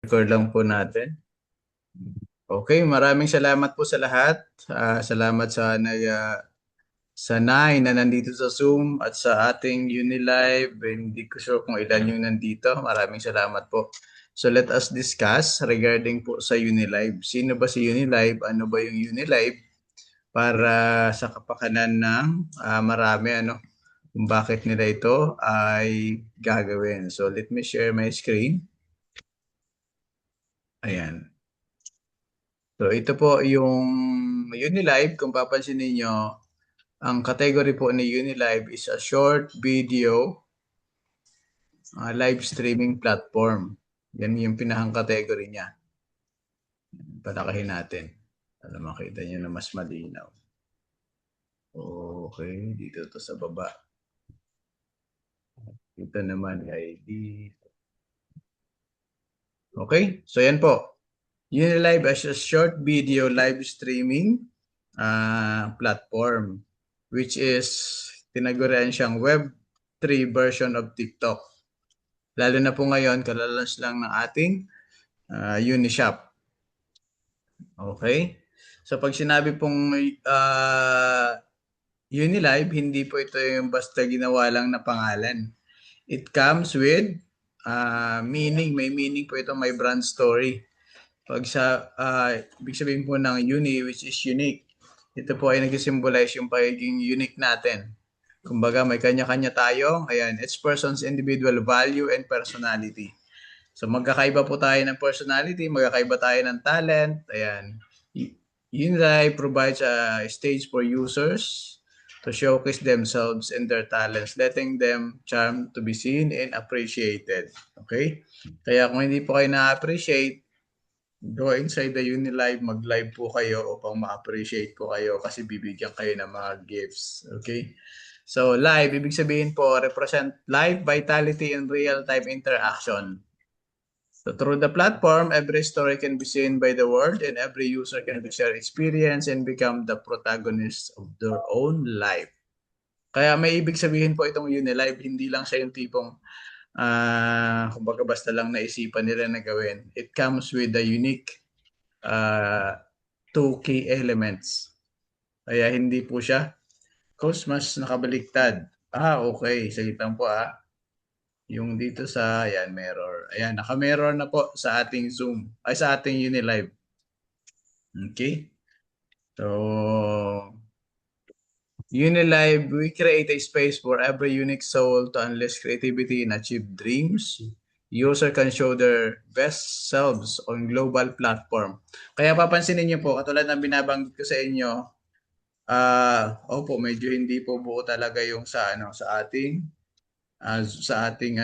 Record lang po natin. Okay, maraming salamat po sa lahat. Salamat sa na nandito sa Zoom at sa ating Unilive. Hindi ko sure kung ilan yung nandito. Maraming salamat po. So let us discuss regarding po sa Unilive. Sino ba si Unilive? Ano ba yung Unilive? Para sa kapakanan ng marami kung bakit nila ito ay gagawin. So let me share my screen. Ayan. So ito po yung Unilive. Kung papansin ninyo, ang category po ni Unilive is a short video live streaming platform. Yan yung pinahang category niya. Palakahin natin para makita niyo na mas malinaw. Okay, dito to sa baba. Ito naman ay dito. Okay, so yan po. Unilive as a short video live streaming platform, which is tinagurian siyang Web3 version of TikTok. Lalo na po ngayon, kalalans lang ng ating Unishop. Okay? So pag sinabi pong Unilive, hindi po ito yung basta ginawa lang na pangalan. It comes with meaning. May meaning po ito, may brand story. Pag sa, ibig sabihin po ng uni, which is unique. Ito po ay nag-symbolize yung pagiging unique natin. Kumbaga, may kanya-kanya tayo. Ayan, it's person's individual value and personality. So, magkakaiba po tayo ng personality, magkakaiba tayo ng talent. Ayan. Unilive provides a stage for users to showcase themselves and their talents, letting them charm to be seen and appreciated. Okay? Kaya kung hindi po kayo na-appreciate, go inside the Unilive, mag-live po kayo upang ma-appreciate po kayo kasi bibigyan kayo ng mga gifts. Okay? So, live, ibig sabihin po, represent live vitality and real-time interaction. So, through the platform, every story can be seen by the world and every user can share experience and become the protagonist of their own life. Kaya may ibig sabihin po itong Unilive, hindi lang siya yung tipong kumbaga basta lang naisipan nila na gawin. It comes with the unique two key elements. Kaya hindi po siya mas nakabaliktad. Okay. Sige lang po Yung dito sa, ayan, mirror. Ayan, naka-mirror na po sa ating Zoom. Ay, sa ating Unilive. Okay? So, Unilive, we create a space for every unique soul to unleash creativity and achieve dreams. User can show their best selves on global platform. Kaya papansinin niyo po, katulad ng binabanggit ko sa inyo, opo, medyo hindi po buo talaga yung sa ating sa ating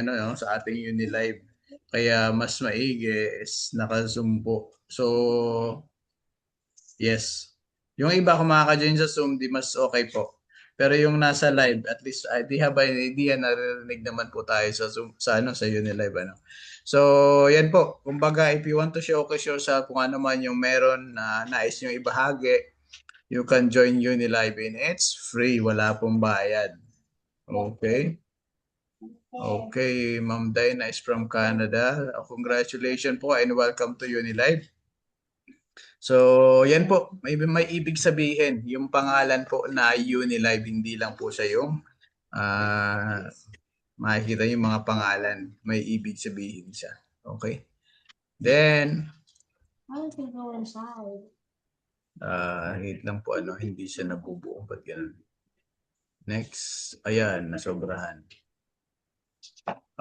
Unilive. Kaya mas maigi is naka-Zoom po. So, yes. Yung iba kung makaka-join sa Zoom, di mas okay po. Pero yung nasa live, at least di have an idea, naririnig naman po tayo sa Zoom, sa Unilive So, yan po. Kumbaga, if you want to showcase yourself kung ano man yung meron na nais nyo ibahagi, you can join Unilive and it's free. Wala pong bayad. Okay? Okay, Ma'am Dina is from Canada. Congratulations po and welcome to Unilive. So, yan po, may ibig sabihin. Yung pangalan po na Unilive, hindi lang po siya yung makikita yung mga pangalan. May ibig sabihin siya. Okay? Then, hit lang po hindi siya nabubuo. Ba't ganun? Next, ayan, nasobrahan.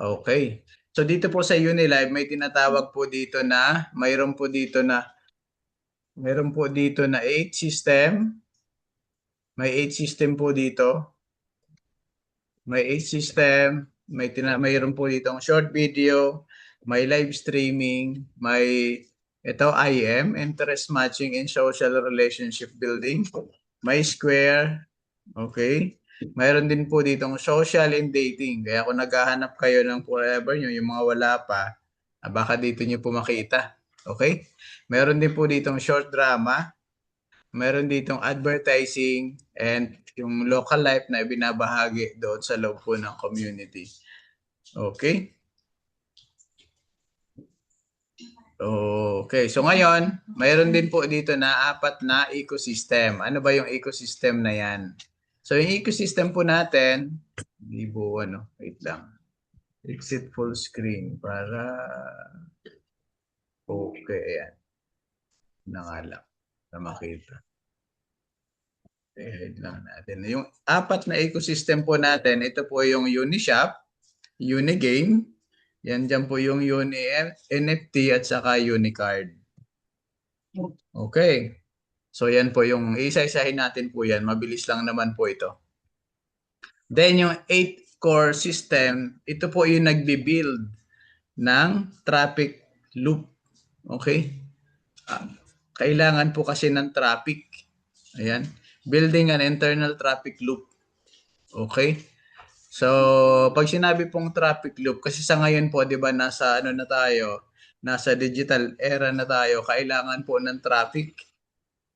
Okay. So, dito po sa Unilive, may tinatawag po dito na, mayroon po dito na 8 system. May 8 system po dito. May 8 system. Mayroon po dito short video, may live streaming, may ito IM, interest matching and social relationship building. May Square. Okay. Mayroon din po ditong social and dating. Kaya kung naghahanap kayo ng forever nyo, yung mga wala pa, baka dito nyo po makita. Okay? Meron din po ditong short drama. Meron ditong advertising and yung local life na ibinabahagi doon sa loob po ng community. Okay? Okay, so ngayon, mayroon din po dito na apat na ecosystem. Ano ba yung ecosystem na yan? So yung ecosystem po natin, libo ano, wait lang. Exit full screen para okay, ayan. Na nga lang na makita. Wait lang natin. Yung apat na ecosystem po natin, ito po yung Unishop, Unigame, yan dyan po yung Uni NFT at saka Unicard. Okay. So yan po yung isa-isahin natin po yan. Mabilis lang naman po ito. Then yung 8 core system, ito po yung nagbi-build ng traffic loop. Okay? Ah, kailangan po kasi ng traffic. Ayan. Building an internal traffic loop. Okay? So, pag sinabi pong traffic loop, kasi sa ngayon po, 'di ba, nasa ano na tayo, nasa digital era na tayo, kailangan po ng traffic.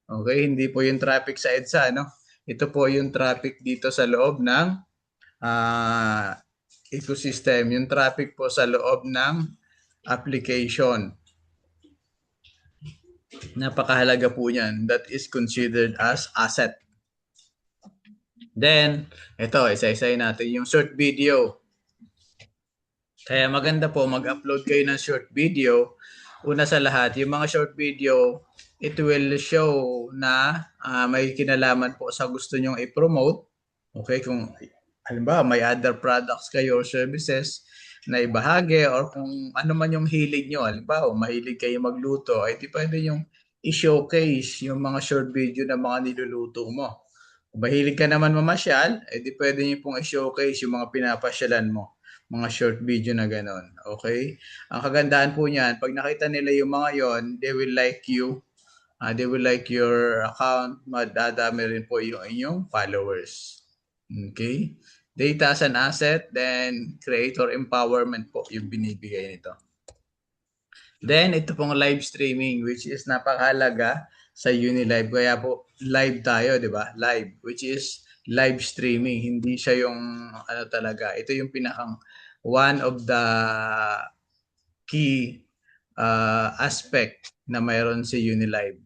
Okay, hindi po yung traffic sa EDSA, no? Ito po yung traffic dito sa loob ng ah, ecosystem, yung traffic po sa loob ng application. Napakahalaga po niyan. That is considered as asset. Then, ito, isa-isahin natin yung short video. Kaya maganda po mag-upload kayo ng short video. Una sa lahat, yung mga short video, it will show na may kinalaman po sa gusto nyong i-promote. Okay, kung halimbawa may other products kayo or services na ibahagi or kung ano man yung hilig nyo. Halimbawa, mahilig kayo magluto, ay di pwede yung i-showcase yung mga short video na mga niluluto mo. Kung mahilig ka naman mamasyal, eh di pwede nyo pong i-showcase yung mga pinapasyalan mo. Mga short video na ganon. Okay? Ang kagandahan po niyan, pag nakita nila yung mga yon, they will like you. They will like your account. Madadami rin po yung inyong followers. Okay? Data as an asset, then creator empowerment po yung binibigay nito. Then, ito pong live streaming, which is napakahalaga sa Unilive. Kaya po, live tayo, di ba? Live, which is live streaming. Hindi siya yung ano talaga. Ito yung pinakang one of the key aspect na mayroon si Unilive.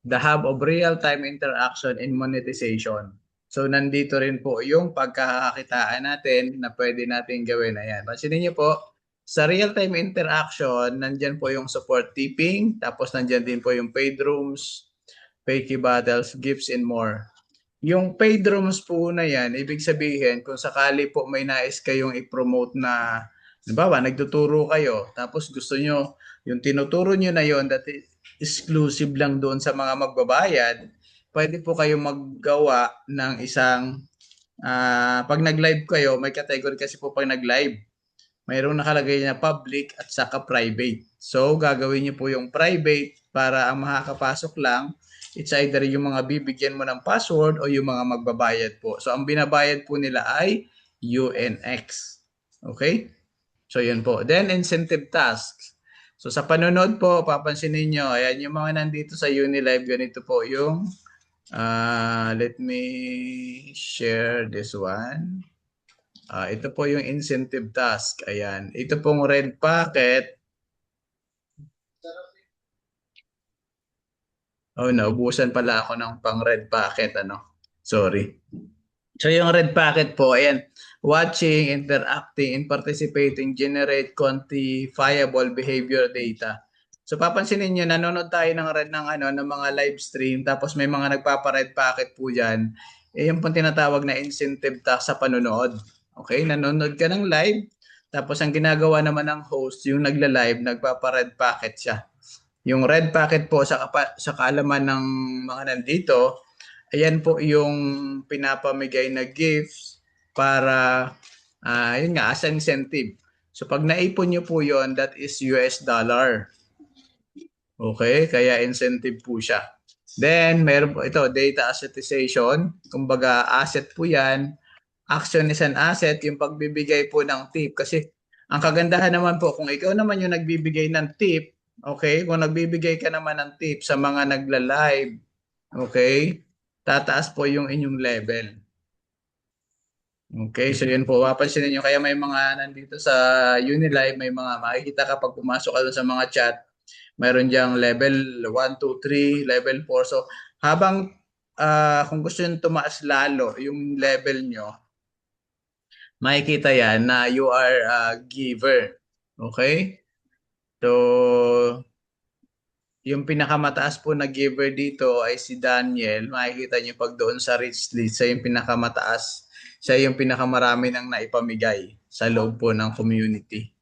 The hub of real-time interaction and monetization. So, nandito rin po yung pagkakakitaan natin na pwede natin gawin. Ayan. Pansinin niyo po, sa real-time interaction, nandyan po yung support tipping, tapos nandyan din po yung paid rooms, fakey battles, gifts, and more. Yung paid rooms po na yan, ibig sabihin, kung sakali po may nais kayong i-promote na, halimbawa, nagtuturo kayo, tapos gusto nyo, yung tinuturo nyo na yon that exclusive lang doon sa mga magbabayad, pwede po kayo maggawa ng isang, pag nag-live kayo, may category kasi po pag nag-live, mayroong nakalagay na public at saka private. So, gagawin niyo po yung private para ang makakapasok lang, it's either yung mga bibigyan mo ng password o yung mga magbabayad po. So, ang binabayad po nila ay UNX. Okay? So, yun po. Then, incentive tasks. So, sa panonood po, papansin niyo, ayan yung mga nandito sa Unilive, ganito po yung, let me share this one. Ito po yung incentive task. Ayan. Ito pong red packet. Oh, naubusan pala ako ng pang red packet. Ano? Sorry. So yung red packet po, ayan. Watching, interacting, and participating generate quantifiable behavior data. So papansinin niyo, nanonood tayo ng red ng ano ng mga live stream tapos may mga nagpapa-red packet po diyan. Eh yung pong tinatawag na incentive task sa panonood. Okay, nanonood ka ng live tapos ang ginagawa naman ng host, yung nagla-live, nagpapa-red packet siya. Yung red packet po sa kaalaman ng mga nandito, ayan po yung pinapamigay na gifts para yun nga as incentive. So pag naipon nyo po yon, that is US dollar. Okay, kaya incentive po siya. Then meron po ito, data assetization. Kumbaga asset po yan. Action is an asset, yung pagbibigay po ng tip. Kasi ang kagandahan naman po, kung ikaw naman yung nagbibigay ng tip, okay, kung nagbibigay ka naman ng tip sa mga nagla-live, okay, tataas po yung inyong level. Okay, so yun po, papansin niyo kaya may mga nandito sa Unilive, may mga makikita kapag pumasok ka sa mga chat, Mayroon diyang level 1, 2, 3, level 4. So habang kung gusto nyo tumaas lalo yung level nyo, makikita yan na you are a giver. Okay? So, yung pinakamataas po na giver dito ay si Daniel. Makikita niyo pag doon sa rich list, siya yung pinakamataas. Siya yung pinakamarami ng naipamigay sa loob po ng community.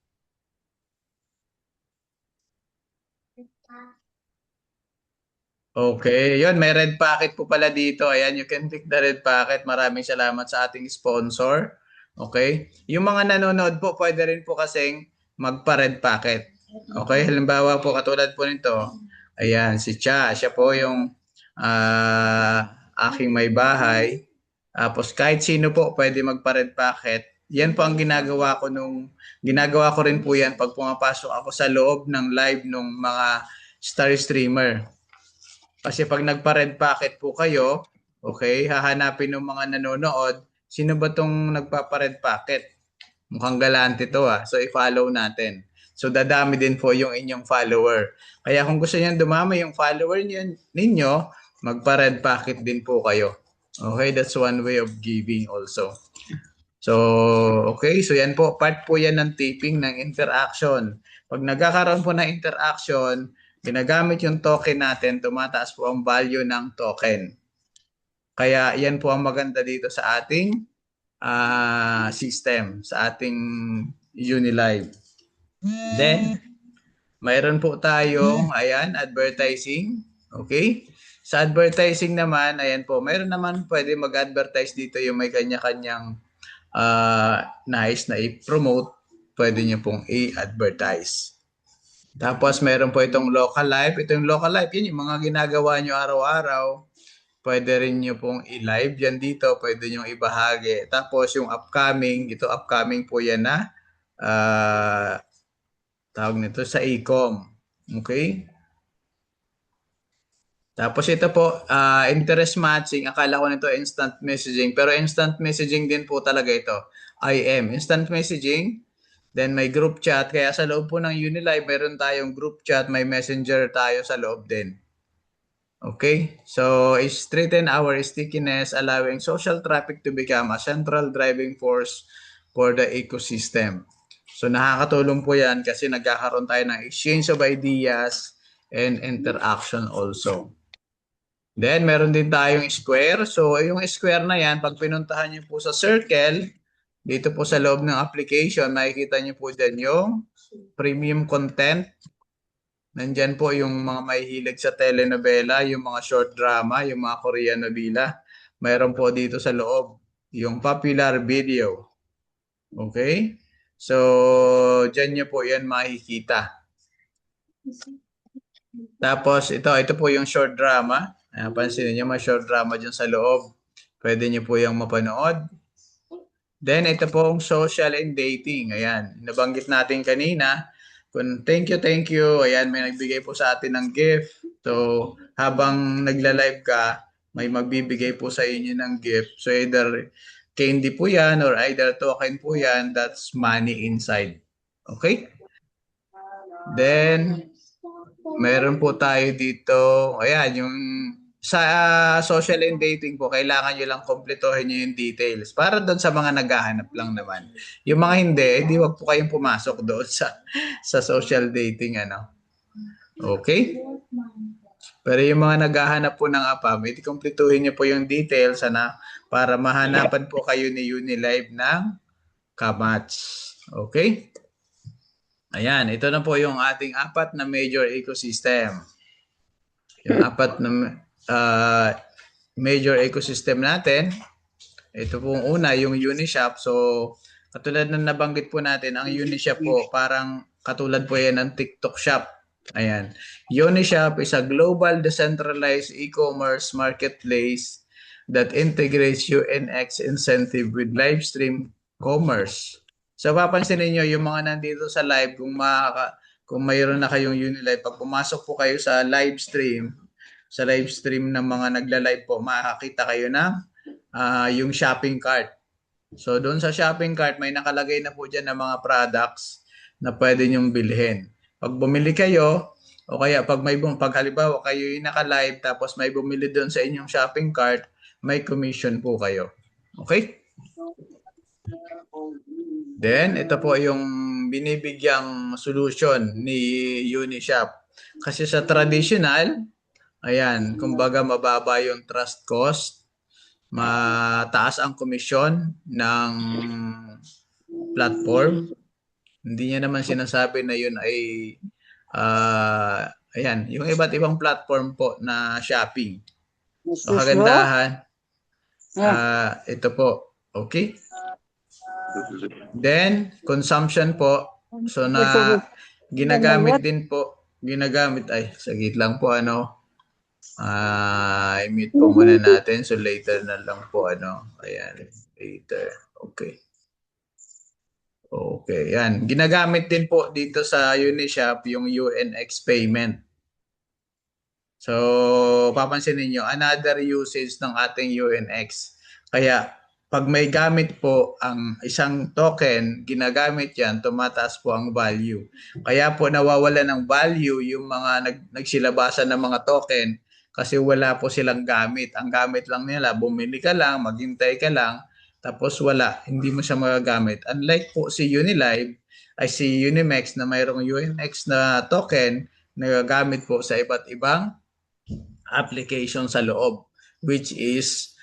Okay, yun, may red packet po pala dito. Ayan, you can click the red packet. Maraming salamat sa ating sponsor. Okay? Yung mga nanonood po, pwede rin po kasing magpa-red packet. Okay? Halimbawa po, katulad po nito. Ayan, si Cha. Siya po yung aking may bahay. Tapos kahit sino po pwede magpa-red packet. Yan po ang ginagawa ko rin po yan pag pumapasok ako sa loob ng live ng mga star streamer. Kasi pag nagpa-red packet po kayo, okay, hahanapin ng mga nanonood, sino ba tong nagpapa-red packet? Mukhang galante to ah. So i-follow natin. So dadami din po yung inyong follower. Kaya kung gusto niyo dumami yung follower ninyo, magpa-red packet din po kayo. Okay, that's one way of giving also. So, okay, so yan po, part po yan ng tipping ng interaction. Pag nagkakaroon po ng interaction, ginagamit yung token natin, tumataas po ang value ng token. Kaya yan po ang maganda dito sa ating system, sa ating Unilive. Then, mayroon po tayong, ayan, advertising. Okay? Sa advertising naman, ayan po, mayroon naman pwede mag-advertise dito yung may kanya-kanyang nais na i-promote. Pwede nyo pong i-advertise. Tapos meron po itong local life. Ito yung local life, yun yung mga ginagawa nyo araw-araw. Pwede rin nyo pong i-live yan dito. Pwede nyo ibahagi. Tapos yung upcoming, ito upcoming po yan na tawag nito sa e-com. Okay? Tapos ito po, interest matching. Akala ko nito instant messaging. Pero instant messaging din po talaga ito. IM. Instant messaging. Then may group chat. Kaya sa loob po ng Unilive, meron tayong group chat. May messenger tayo sa loob din. Okay? So, straighten our stickiness, allowing social traffic to become a central driving force for the ecosystem. So, nakakatulong po yan kasi nagkakaroon tayo ng exchange of ideas and interaction also. Then, meron din tayong square. So, yung square na yan, pag pinuntahan nyo po sa circle, dito po sa loob ng application, makikita nyo po dyan yung premium content. Nandyan po yung mga mahihilig sa telenovela, yung mga short drama, yung mga Korean novela. Mayroon po dito sa loob yung popular video. Okay? So, dyan nyo po yan makikita. Tapos, ito po yung short drama. Pansin niyo may short drama dyan sa loob. Pwede niyo po yung mapanood. Then, ito pong social and dating. Ayan, nabanggit natin kanina. Thank you, thank you. Ayan, may nagbigay po sa atin ng gift. So, habang nagla-live ka, may magbibigay po sa inyo ng gift. So, either candy po yan or either token po yan. That's money inside. Okay? Then, meron po tayo dito, ayan, yung sa social and dating po, kailangan nyo lang kumpletuhin nyo yung details para doon sa mga naghahanap lang naman. Yung mga hindi, di wag po kayong pumasok doon sa social dating, ano. Okay? Pero yung mga naghahanap po ng APAM, kumpletuhin nyo po yung details, ano, para mahanapan po kayo ni Unilive ng kamatch. Okay? Ayan, ito na po yung ating apat na major ecosystem. Yung apat na major ecosystem natin. Ito pong una, yung Unishop. So, katulad ng nabanggit po natin, ang Unishop po, parang katulad po yan ng TikTok Shop. Ayan. Unishop is a global decentralized e-commerce marketplace that integrates UNX incentive with live stream commerce. So papansin niyo yung mga nandito sa live kung mayroon na kayong Unilive, pag pumasok po kayo sa live stream ng mga nagla-live po, makakita kayo ng yung shopping cart. So doon sa shopping cart, may nakalagay na po dyan ng mga products na pwede nyong bilhin. Pag bumili kayo, O kaya pag halimbawa kayo yung naka-live tapos may bumili doon sa inyong shopping cart, may commission po kayo. Okay? Then, ito po yung binibigyang solution ni Unishop. Kasi sa traditional, ayan, kumbaga mababa yung trust cost, mataas ang komisyon ng platform. Hindi niya naman sinasabi na yun ay ayan, yung iba't ibang platform po na shopping. So, kagandahan, ito po. Okay? Then, consumption po. So, ginagamit din po. Sagit lang po, i-mute po muna natin. So, later na lang po, ayan, later. Okay. Okay, yan. Ginagamit din po dito sa Unishop yung UNX payment. So, papansin niyo another usage ng ating UNX. Kaya, pag may gamit po ang isang token, ginagamit yan, tumataas po ang value. Kaya po nawawala ng value yung mga nagsilabasan ng mga token kasi wala po silang gamit. Ang gamit lang nila, bumili ka lang, maghintay ka lang, tapos wala, hindi mo siya magagamit. Unlike po si Unilive, ay si Unimex na mayroong UNX na token na gagamit po sa iba't ibang application sa loob, which is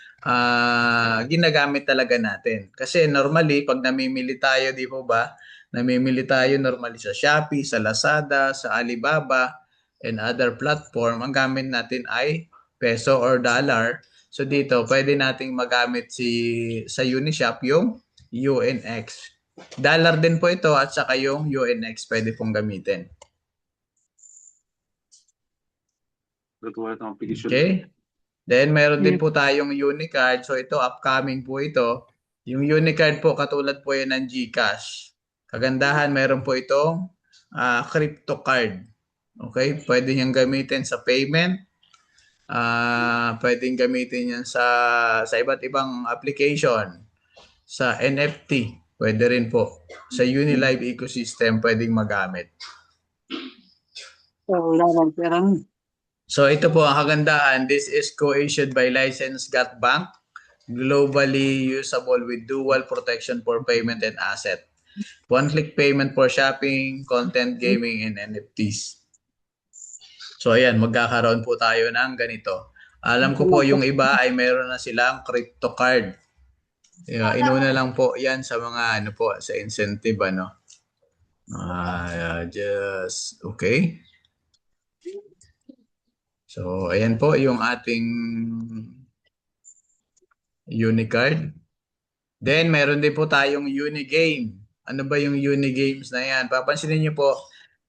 ginagamit talaga natin. Kasi normally, pag namimili tayo, di po ba, namimili tayo normally sa Shopee, sa Lazada, sa Alibaba, and other platform, ang gamit natin ay peso or dollar. So dito, pwede nating magamit sa Unishop yung UNX. Dollar din po ito at saka yung UNX pwede pong gamitin. Okay? Then meron din po tayong Unicard. So ito, upcoming po ito. Yung Unicard po, katulad po yan ng GCash. Kagandahan, meron po itong crypto card. Okay? Pwede niyang gamitin sa payment. Pwedeng gamitin yan sa iba't ibang application. Sa NFT, pwede rin po. Sa Unilive ecosystem, pwedeng magamit. So ito po ang kagandahan. This is co-issued by licensed GAT Bank, globally usable with dual protection for payment and asset. One-click payment for shopping, content, gaming, and NFTs. So ayan, magkakaroon po tayo ng ganito. Alam ko po yung iba ay meron na silang crypto card. Inuna lang po yan sa mga sa incentive okay. So ayan po yung ating Unicard. Then meron din po tayong Unigame. Ano ba yung Unigames na yan? Papansinin niyo po,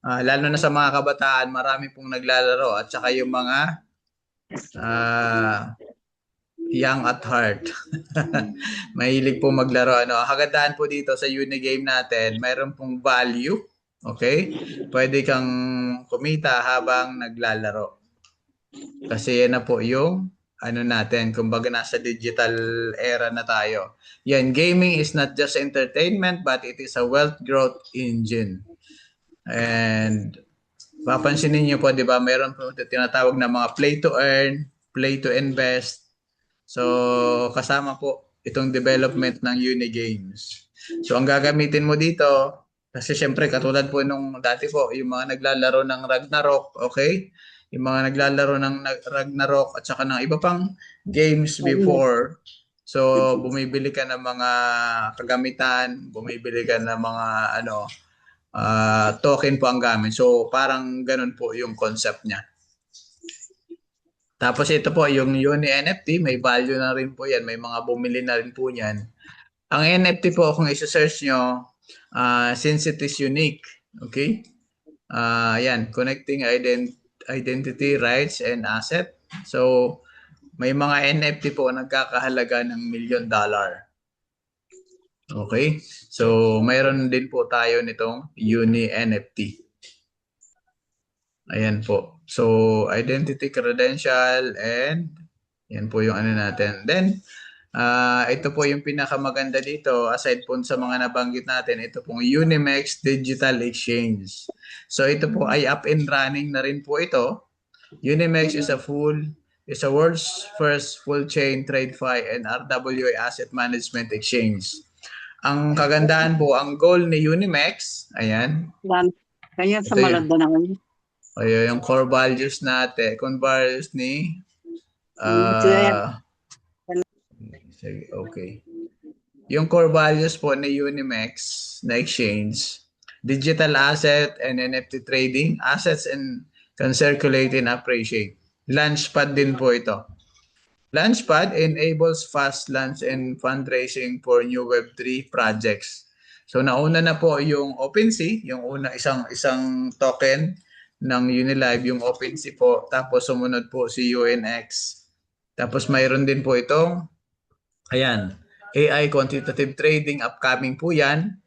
lalo na sa mga kabataan, marami pong naglalaro at saka yung mga young at heart. Mahilig po maglaro. Kagandahan po dito sa Unigame natin, mayroon pong value. Okay? Pwede kang kumita habang naglalaro. Kasi yan na po yung natin, kumbaga nasa digital era na tayo. Yan, gaming is not just entertainment but it is a wealth growth engine. And papansinin niyo po, di ba, meron po tinatawag na mga play to earn, play to invest. So, kasama po itong development ng Unigames. So, ang gagamitin mo dito, kasi syempre katulad po nung dati po, yung mga naglalaro ng Ragnarok, okay? Yung mga naglalaro ng Ragnarok at saka ng iba pang games before. So, bumibili ka ng mga kagamitan, bumibili ka ng mga token po ang gamit. So, parang ganun po yung concept niya. Tapos ito po, yung Uni NFT, may value na rin po yan. May mga bumili na rin po yan. Ang NFT po, kung isa-search nyo, since it is unique, okay? Yan, connecting identity, rights, and asset. So, may mga NFT po nagkakahalaga ng $1 million. Okay? So, mayroon din po tayo nitong Uni NFT. Ayan po. So, identity, credential, and yan po yung natin. Then, ito po yung pinakamaganda dito, aside po sa mga nabanggit natin, ito pong Unimex Digital Exchange. So ito po ay up and running na rin po ito. Unimex is a world's first full chain TradeFi and RWA asset management exchange. Ang kagandahan po, ang goal ni Unimex, ayan. Kaya sa Ito yun. malada na kayo. Ayan yung core values natin. Core values ni okay. Yung core values po ni Unimex na exchange, digital asset and NFT trading, assets and can circulate and appreciate. Launchpad din po ito. Launchpad enables fast launch and fundraising for new Web3 projects. So nauna na po yung OpenSea, yung isang token ng Unilive, yung OpenSea po. Tapos sumunod po si UNX. Tapos mayroon din po itong ayan, AI quantitative trading, upcoming po yan.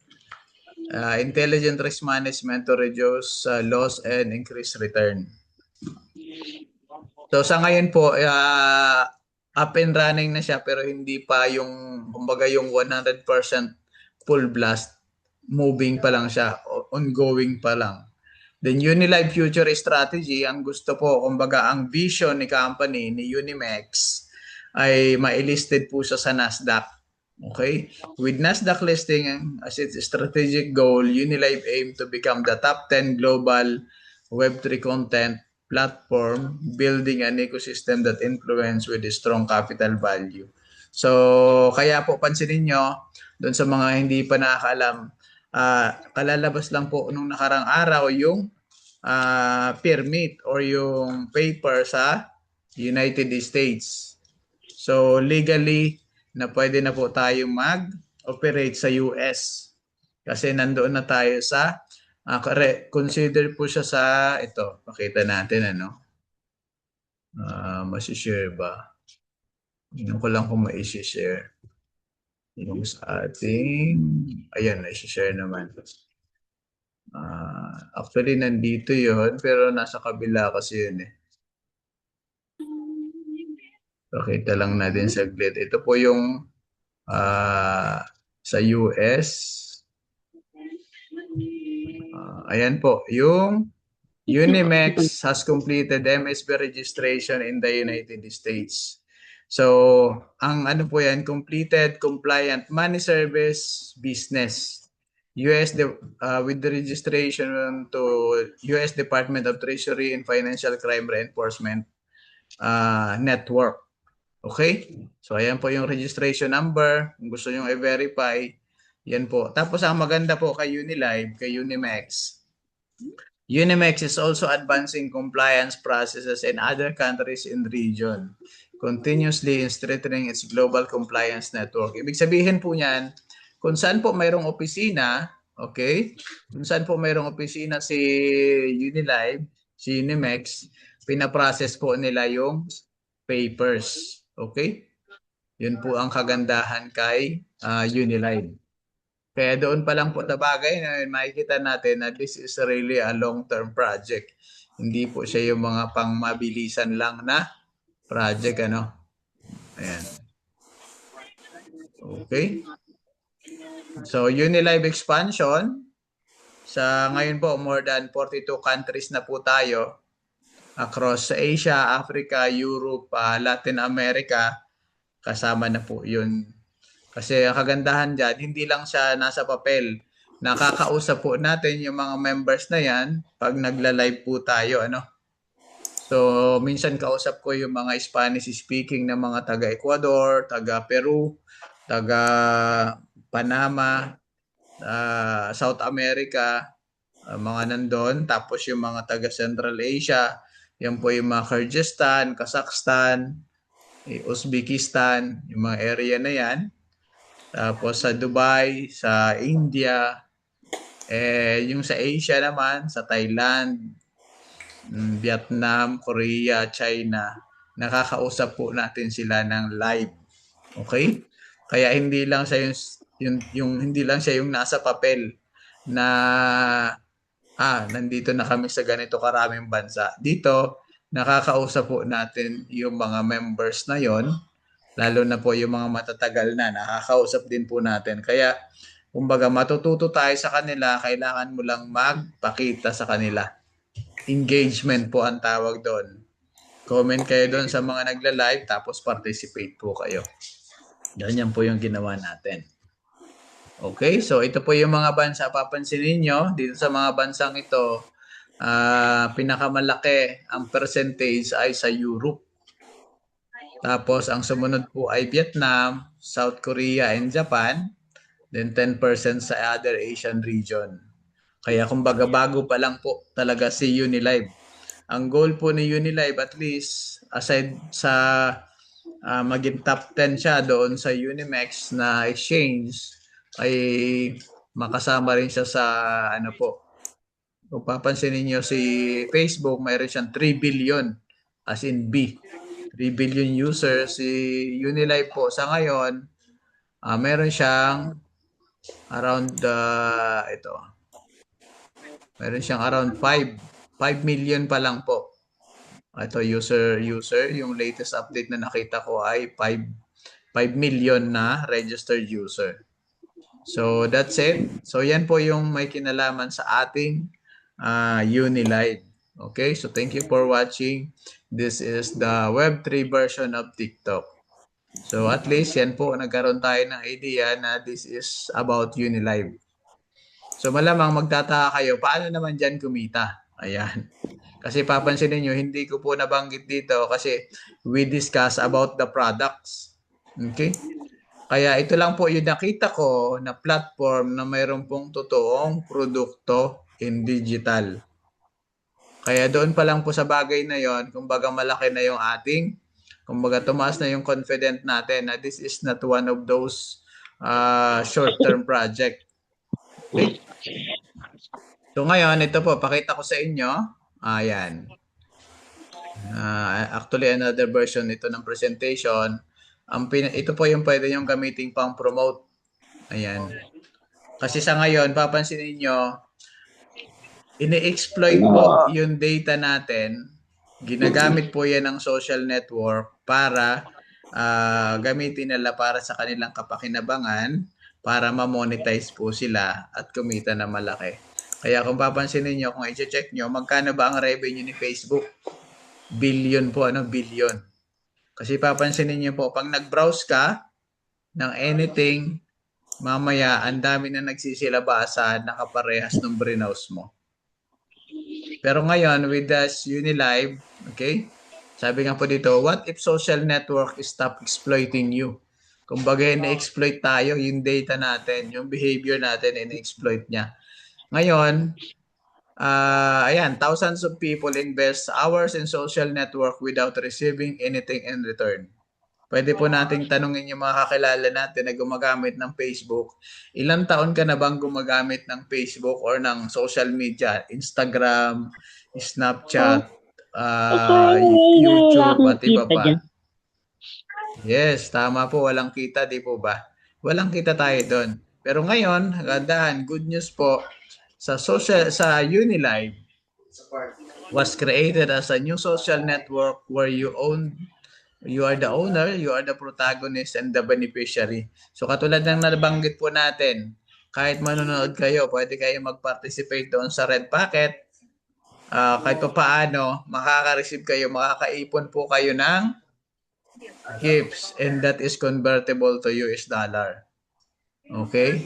Intelligent risk management to reduce loss and increase return. So sa ngayon po, up and running na siya pero hindi pa yung, kumbaga yung 100% full blast. Moving pa lang siya, ongoing pa lang. Then Unilive Future Strategy, ang gusto po, kumbaga ang vision ni company, ni Unimex, ay ma-listed po siya sa Nasdaq. Okay? With Nasdaq listing as its strategic goal, Unilive aim to become the top 10 global Web3 content platform, building an ecosystem that influence with a strong capital value. So, kaya po pansinin nyo, doon sa mga hindi pa nakakaalam, kalalabas lang po nung nakarang araw yung permit or yung paper sa United States. So legally na pwede na po tayo mag-operate sa US. Kasi nandoon na tayo sa consider po siya sa ito. Pakita natin ano. Masishare ba? Hindi ko lang kung ma-share. Yung sa ating ayan, na-share naman. Actually nandito yon pero nasa kabila kasi yun eh. Pakita lang natin saglit. Ito po yung sa US. Ayan po, yung Unimex has completed MSB registration in the United States. So, ang ano po yan, completed compliant money service business. With the registration to US Department of Treasury and Financial Crime Reinforcement Network. Okay? So, ayan po yung registration number. Kung gusto nyo i-verify, yan po. Tapos, ang maganda po kay Unilive, kay Unimex, Unimex is also advancing compliance processes in other countries in the region, continuously strengthening its global compliance network. Ibig sabihin po niyan, kung saan po mayroong opisina, okay? Kung saan po mayroong opisina si Unilive, si Unimex, pinaprocess po nila yung papers. Okay? Yun po ang kagandahan kay Unilive. Kaya doon pa lang po na bagay na makikita natin na this is really a long-term project. Hindi po siya yung mga pangmabilisan lang na project. Ano? Ayan. Okay? So, Unilive expansion. Sa ngayon po, more than 42 countries na po tayo. Across Asia, Africa, Europe, Latin America, kasama na po yun. Kasi ang kagandahan dyan, hindi lang siya nasa papel. Nakakausap po natin yung mga members na yan pag nagla-live po tayo. Ano? So, minsan kausap ko yung mga Spanish speaking na mga taga Ecuador, taga Peru, taga Panama, South America, mga nandun. Tapos yung mga taga Central Asia, yan po yung mga Kyrgyzstan, Kazakhstan, Uzbekistan, yung mga area na yan. Tapos sa Dubai, sa India, yung sa Asia naman, sa Thailand, Vietnam, Korea, China, nakakausap po natin sila ng live. Okay? Kaya hindi lang siya yung hindi lang siya yung nasa papel na nandito na kami sa ganito karaming bansa. Dito, nakakausap po natin yung mga members na yon, lalo na po yung mga matatagal na, nakakausap din po natin. Kaya Kumbaga, matututo tayo sa kanila, kailangan mo lang magpakita sa kanila. Engagement po ang tawag doon. Comment kayo doon sa mga nagla-live, tapos participate po kayo. Yan po yung ginawa natin. Okay, so ito po yung mga bansa. Papansin niyo dito sa mga bansang ito, pinakamalaki ang percentage ay sa Europe. Tapos ang sumunod po ay Vietnam, South Korea, and Japan. Then 10% sa other Asian region. Kaya kumbaga bago pa lang po talaga si Unilive. Ang goal po ni Unilive, at least aside sa maging top 10 siya doon sa Unimex na exchange, ay makasama rin siya sa ano po. Kung papansinin niyo si Facebook, mayroon siyang 3 billion as in B. 3 billion users. Si Unilive po sa ngayon, meron siyang around ito. Meron siyang around 5 million pa lang po. Ito user, yung latest update na nakita ko ay 5 million na registered user. So that's it. So yan po yung may kinalaman sa ating Unilive. Okay, so thank you for watching. This is the Web3 version of TikTok. So at least yan po, nagkaroon tayo ng idea na this is about Unilive. So malamang magtataka kayo, paano naman dyan kumita? Ayan. Kasi papansinin nyo, hindi ko po nabanggit dito kasi we discuss about the products. Okay? Kaya ito lang po yung nakita ko na platform na mayroon pong totoong produkto in digital. Kaya doon pa lang po sa bagay na yon, kumbaga malaki na yung ating, kumbaga tumaas na yung confident natin na this is not one of those short-term project. Okay? So ngayon, ito po, pakita ko sa inyo. Ayan. Actually, another version ito ng presentation. Ito po yung pwede nyo gamitin pang promote. Ayan. Kasi sa ngayon, papansin niyo ini-exploit po yung data natin. Ginagamit po yan ng social network para gamitin nila para sa kanilang kapakinabangan, para ma-monetize po sila at kumita na malaki. Kaya kung papansin niyo, kung i-check nyo, magkano ba ang revenue ni Facebook? Billion po, billion. Kasi papansinin niyo po, pag nag-browse ka ng anything, mamaya ang dami na nagsisilabasan na kaparehas ng browse mo. Pero ngayon, with this Unilive, okay, sabi nga po dito, what if social network stop exploiting you? Kumbaga, na-exploit tayo, yung data natin, yung behavior natin, na-exploit niya. Ngayon, ayan, thousands of people invest hours in social network without receiving anything in return. Pwede po nating tanungin yung mga kakilala natin na gumagamit ng Facebook. Ilang taon ka na bang gumagamit ng Facebook or ng social media? Instagram, Snapchat, YouTube, at iba pa. Yes, tama po. Walang kita, di po ba? Walang kita tayo doon. Pero ngayon, gandahan, good news po, sa Unilive was created as a new social network where you are the owner, you are the protagonist, and the beneficiary. So katulad ng nabanggit po natin, kahit manonood kayo, pwede kayo mag-participate doon sa Red Packet. Kahit pa paano, makaka-receive kayo, makakaipon po kayo ng gifts, and that is convertible to US dollar. Okay?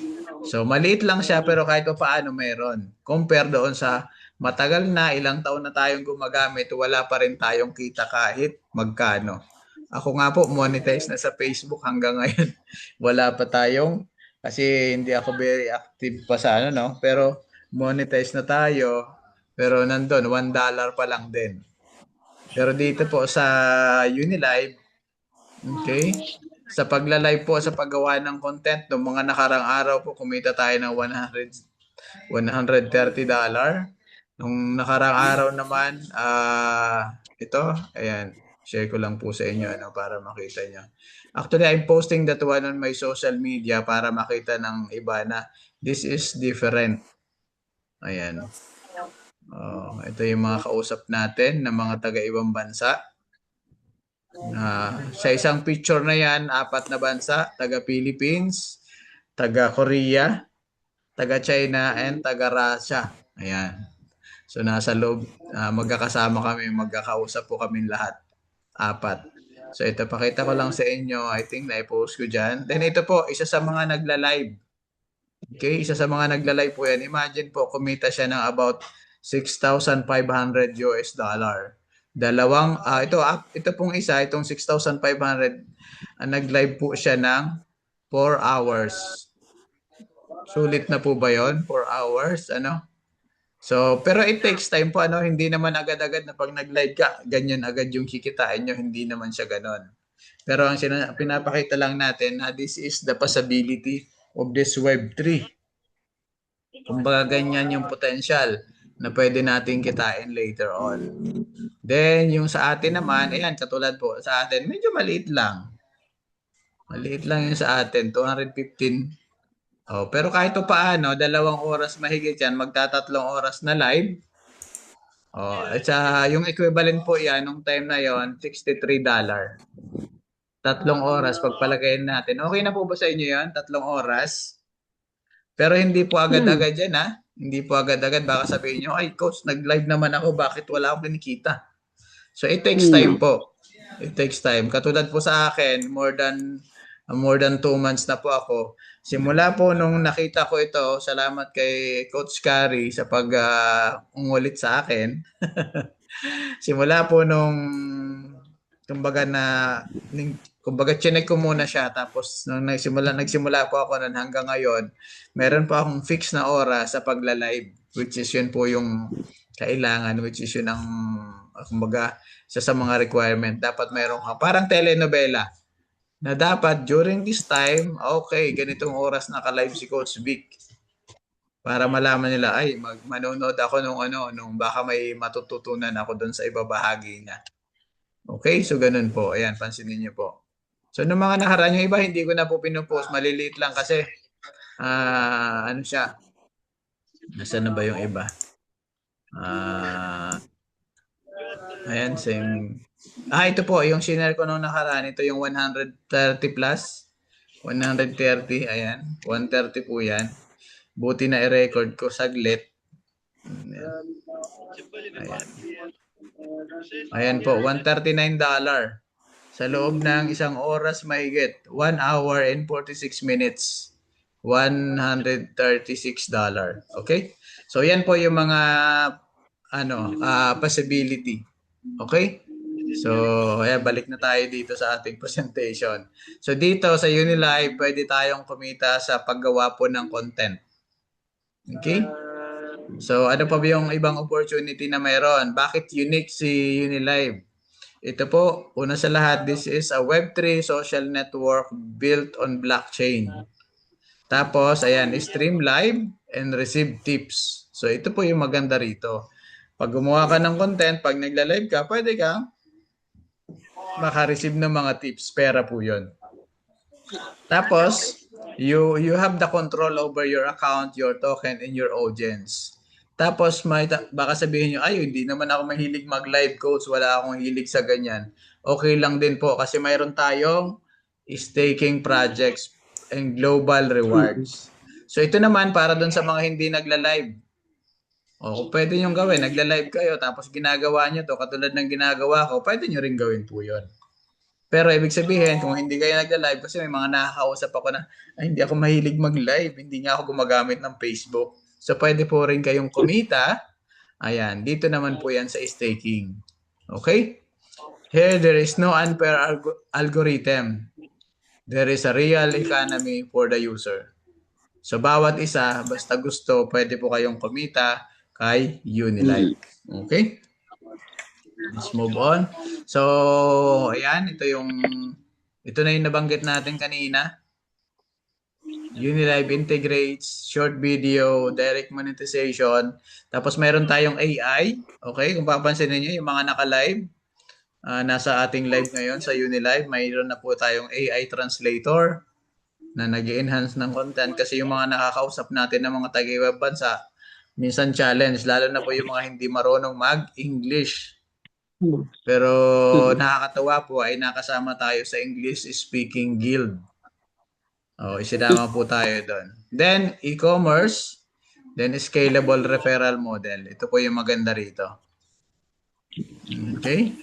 So maliit lang siya, pero kahit pa paano meron. Compare doon sa matagal na, ilang taon na tayong gumagamit, wala pa rin tayong kita kahit magkano. Ako nga po, monetize na sa Facebook hanggang ngayon. Wala pa tayong, kasi hindi ako very active pa sa ano, no? Pero monetize na tayo, pero nandun, $1 pa lang din. Pero dito po sa Unilive, okay, sa pagla-live po, sa paggawa ng content, noong mga nakarang araw po, kumita tayo ng $130. Nung nakarang araw naman, ito, ayan, share ko lang po sa inyo para makita nyo. Actually, I'm posting that one on my social media para makita ng iba na this is different. Ayan. Ito yung mga kausap natin na mga taga-ibang bansa. Sa isang picture na yan, 4 na bansa, taga-Philippines, taga-Korea, taga-China, and taga-Russia. Ayan. So nasa loob, magkakasama kami, magkakausap po kami lahat. Apat. So ito, pakita ko lang sa inyo. I think na-post ko dyan. Then ito po, isa sa mga nagla-live. Okay, isa sa mga nagla-live po yan. Imagine po, kumita siya ng about 6,500 US dollar. Ito pong isa, itong 6,500, nag-live po siya ng 4 hours. Sulit na po ba yon? 4 hours, ano? So, pero it takes time po, ano? Hindi naman agad-agad na pag nag-live ka, ganyan agad yung kikitain nyo. Hindi naman siya ganon. Pero ang pinapakita lang natin na this is the possibility of this Web3. Kumbaga ganyan yung potential na pwede nating kitain later on. Then, yung sa atin naman, ayan, katulad po, sa atin, medyo maliit lang. Maliit lang yung sa atin, 215. Oh, pero kahit pa paano, 2 oras mahigit yan, magtatatlong oras na live. Oh, at yung equivalent po yan, nung time na yon, $63. 3 oras, pagpalagayin natin. Okay na po ba sa inyo yan? 3 oras? Pero hindi po agad-agad yan, ha? Hindi po agad-agad. Baka sabihin nyo, ay coach, nag-live naman ako. Bakit wala akong kinikita? So it takes time po. It takes time. Katulad po sa akin, more than 2 months na po ako. Simula po nung nakita ko ito, salamat kay Coach Carrie sa pag-ungulit sa akin. Simula po nung kumbaga chinek ko muna siya, tapos nung nagsimula po ako nun hanggang ngayon, meron po akong fix na oras sa pagla-live, which is yun po yung kailangan, which is yun ang kumbaga isa sa mga requirement. Dapat meron ka parang telenovela na dapat during this time, okay, ganitong oras naka-live si Coach Vic para malaman nila, ay manonood ako nung baka may matututunan ako doon sa ibabahagi niya. Okay, so ganun po. Ayan, pansinin niyo po. So, nung mga nakaraan, yung iba, hindi ko na po pinupost. Maliliit lang kasi, ano siya, nasaan na ba yung iba? Ayan, same. Ito po, yung share ko nung nakaraan, ito yung 130 plus. 130, ayan. 130 po yan. Buti na i-record ko saglit. Ayan. Ayan po, $139. Sa loob ng isang oras mahigit, 1 hour and 46 minutes. $136. Okay? So yan po yung mga possibility. Okay? So, balik na tayo dito sa ating presentation. So dito sa Unilive, pwede tayong kumita sa paggawa po ng content. Okay? So ano pa ba yung ibang opportunity na mayroon? Bakit unique si Unilive? Ito po, una sa lahat, this is a Web3 social network built on blockchain. Tapos, ayan, stream live and receive tips. So, ito po yung maganda rito. Pag gumawa ka ng content, pag nagla-live ka, pwede ka maka-receive ng mga tips. Pera po yun. Tapos, you have the control over your account, your token, and your audience. Tapos, baka sabihin nyo, ay, hindi naman ako mahilig mag-live coach, wala akong hilig sa ganyan. Okay lang din po kasi mayroon tayong staking projects and global rewards. So, ito naman para dun sa mga hindi nagla-live. O, pwede nyo gawin. Nagla-live kayo, tapos ginagawa nyo to, katulad ng ginagawa ko, pwede nyo rin gawin po yun. Pero ibig sabihin, kung hindi kayo nagla-live, kasi may mga nakakausap ako na, ay, hindi ako mahilig mag-live, hindi nga ako gumagamit ng Facebook. So, pwede po rin kayong kumita. Ayan, dito naman po yan sa staking. Okay? Here, there is no unfair algorithm. There is a real economy for the user. So, bawat isa, basta gusto, pwede po kayong kumita kay Unilive. Okay? Let's move on. So, ayan, ito na yung nabanggit natin kanina. Unilive integrates short video, direct monetization. Tapos meron tayong AI. Okay, kung papansin niyo yung mga naka-live, nasa ating live ngayon sa Unilive, mayroon na po tayong AI translator na nag-enhance ng content kasi yung mga nakakausap natin ng mga taga-ibang bansa, minsan challenge, lalo na po yung mga hindi marunong mag-English. Pero nakakatawa po ay nakasama tayo sa English Speaking Guild. Isinama po tayo doon. Then, e-commerce. Then, scalable referral model. Ito po yung maganda rito. Okay?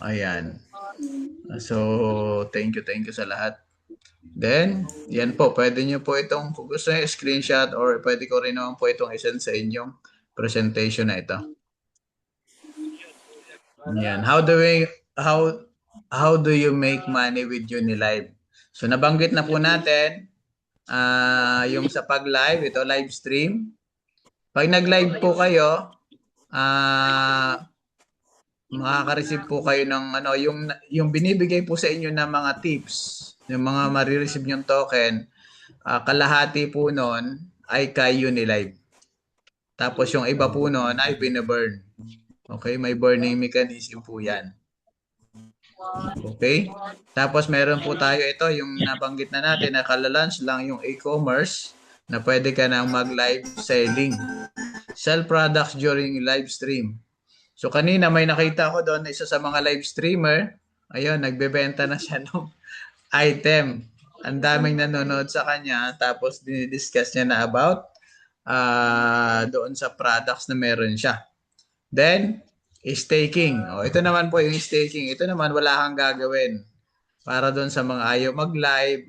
Ayan. So, thank you sa lahat. Then, yan po. Pwede nyo po itong, kung gusto nyo screenshot or pwede ko rin naman po itong isend sa inyong presentation na ito. Yan. How do you make money with Unilive? So, nabanggit na po natin yung sa pag-live, ito live stream. Pag nag-live po kayo, makaka-receive po kayo ng yung binibigay po sa inyo ng mga tips, yung mga marireceive yung token, kalahati po noon ay kay Unilive. Tapos yung iba po noon ay binaburn. Okay, may burning mechanism po yan. Okay? Tapos meron po tayo ito, yung nabanggit na natin na kalalunch lang yung e-commerce na pwede ka nang mag-live selling. Sell products during live stream. So kanina may nakita ko doon isa sa mga live streamer, ayun, nagbebenta na siya ng item. Ang daming nanonood sa kanya tapos dinidiscuss niya na about doon sa products na meron siya. Then, staking. Ito naman po yung staking. Ito naman wala kang gagawin. Para doon sa mga ayaw mag-live,